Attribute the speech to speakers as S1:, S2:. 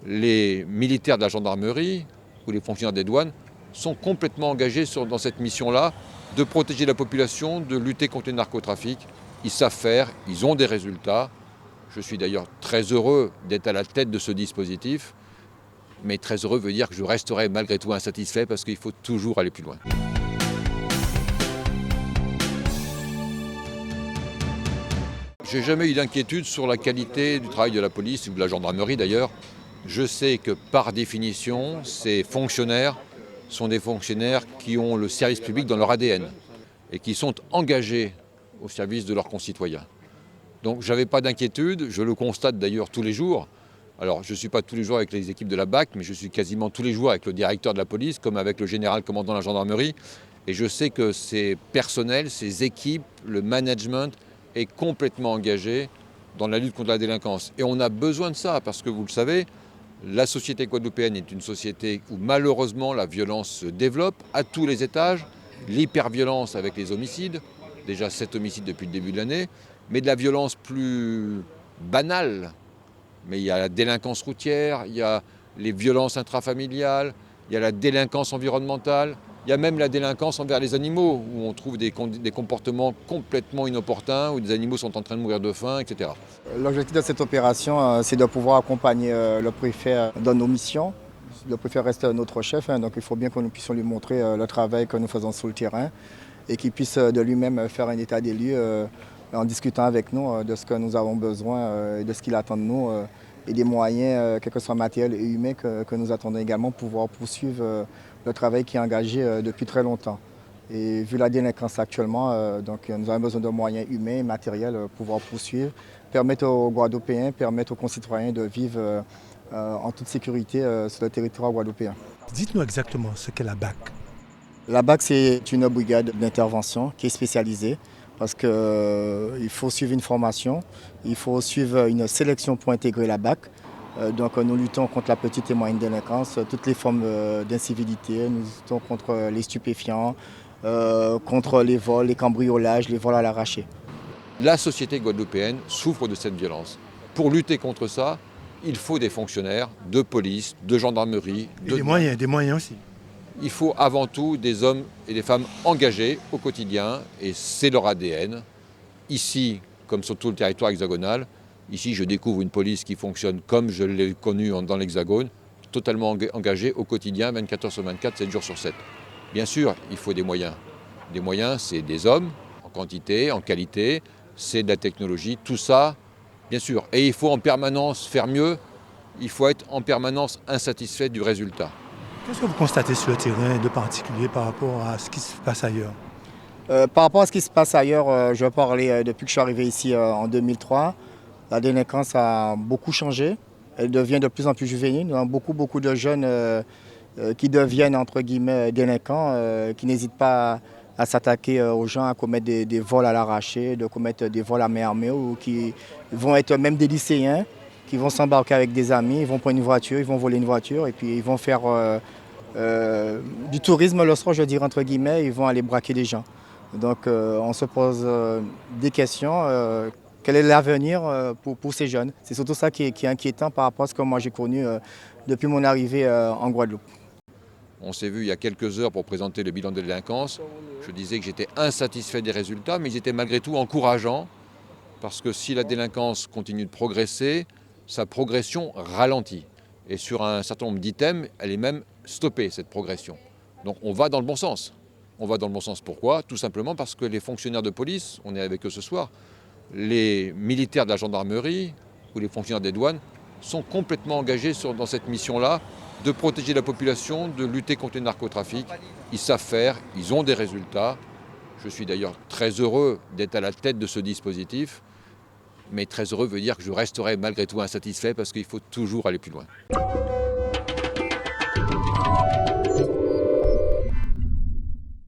S1: les militaires de la gendarmerie ou les fonctionnaires des douanes sont complètement engagés dans cette mission-là de protéger la population, de lutter contre le narcotrafic. Ils savent faire, ils ont des résultats. Je suis d'ailleurs très heureux d'être à la tête de ce dispositif, mais très heureux veut dire que je resterai malgré tout insatisfait parce qu'il faut toujours aller plus loin. J'ai jamais eu d'inquiétude sur la qualité du travail de la police ou de la gendarmerie d'ailleurs. Je sais que par définition, ces fonctionnaires sont des fonctionnaires qui ont le service public dans leur ADN et qui sont engagés au service de leurs concitoyens. Donc je n'avais pas d'inquiétude, je le constate d'ailleurs tous les jours. Alors je ne suis pas tous les jours avec les équipes de la BAC, mais je suis quasiment tous les jours avec le directeur de la police, comme avec le général commandant de la gendarmerie. Et je sais que ces personnels, ces équipes, le management est complètement engagé dans la lutte contre la délinquance. Et on a besoin de ça, parce que vous le savez, la société guadeloupéenne est une société où malheureusement la violence se développe à tous les étages, l'hyperviolence avec les homicides, déjà 7 homicides depuis le début de l'année, mais de la violence plus banale. Mais il y a la délinquance routière, il y a les violences intrafamiliales, il y a la délinquance environnementale, il y a même la délinquance envers les animaux, où on trouve des comportements complètement inopportuns, où des animaux sont en train de mourir de faim, etc.
S2: L'objectif de cette opération, c'est de pouvoir accompagner le préfet dans nos missions. Le préfet reste notre chef, donc il faut bien que nous puissions lui montrer le travail que nous faisons sur le terrain et qu'il puisse de lui-même faire un état des lieux en discutant avec nous de ce que nous avons besoin et de ce qu'il attend de nous et des moyens, quel que soit matériel et humain, que nous attendons également pour pouvoir poursuivre le travail qui est engagé depuis très longtemps. Et vu la délinquance actuellement, donc nous avons besoin de moyens humains et matériels pour pouvoir poursuivre, permettre aux Guadeloupéens, permettre aux concitoyens de vivre en toute sécurité sur le territoire guadeloupéen.
S3: Dites-nous exactement ce qu'est la BAC.
S2: La BAC, c'est une brigade d'intervention qui est spécialisée parce qu'il faut suivre une formation, il faut suivre une sélection pour intégrer la BAC. Donc nous luttons contre la petite et moyenne délinquance, toutes les formes d'incivilité, nous luttons contre les stupéfiants, contre les vols, les cambriolages, les vols à l'arraché.
S1: La société guadeloupéenne souffre de cette violence. Pour lutter contre ça, il faut des fonctionnaires de police, de gendarmerie.
S3: Et des moyens aussi.
S1: Il faut avant tout des hommes et des femmes engagés au quotidien, et c'est leur ADN. Ici, comme sur tout le territoire hexagonal, ici je découvre une police qui fonctionne comme je l'ai connue dans l'Hexagone, totalement engagée au quotidien, 24 heures sur 24, 7 jours sur 7. Bien sûr, il faut des moyens. Des moyens, c'est des hommes, en quantité, en qualité, c'est de la technologie, tout ça, bien sûr. Et il faut en permanence faire mieux, il faut être en permanence insatisfait du résultat.
S3: Qu'est-ce que vous constatez sur le terrain de particulier par rapport à ce qui se passe ailleurs?
S2: Par rapport à ce qui se passe ailleurs, je vais parler depuis que je suis arrivé ici en 2003. La délinquance a beaucoup changé, elle devient de plus en plus juvénile. Nous avons beaucoup de jeunes qui deviennent entre guillemets délinquants, qui n'hésitent pas à s'attaquer aux gens, à commettre des vols à l'arraché, de commettre des vols à main armée, ou qui vont être même des lycéens, qui vont s'embarquer avec des amis, ils vont prendre une voiture, ils vont voler une voiture et puis ils vont faire du tourisme le soir, je dirais entre guillemets, ils vont aller braquer des gens. Donc on se pose des questions. Quel est l'avenir pour ces jeunes? C'est surtout ça qui est inquiétant par rapport à ce que moi j'ai connu depuis mon arrivée en Guadeloupe.
S1: On s'est vu il y a quelques heures pour présenter le bilan de délinquance. Je disais que j'étais insatisfait des résultats, mais ils étaient malgré tout encourageants, parce que si la délinquance continue de progresser, sa progression ralentit. Et sur un certain nombre d'items, elle est même stoppée, cette progression. Donc on va dans le bon sens. On va dans le bon sens. Pourquoi? Tout simplement parce que les fonctionnaires de police, on est avec eux ce soir, les militaires de la gendarmerie ou les fonctionnaires des douanes sont complètement engagés dans cette mission-là de protéger la population, de lutter contre le narcotrafic. Ils savent faire, ils ont des résultats. Je suis d'ailleurs très heureux d'être à la tête de ce dispositif, mais très heureux veut dire que je resterai malgré tout insatisfait parce qu'il faut toujours aller plus loin.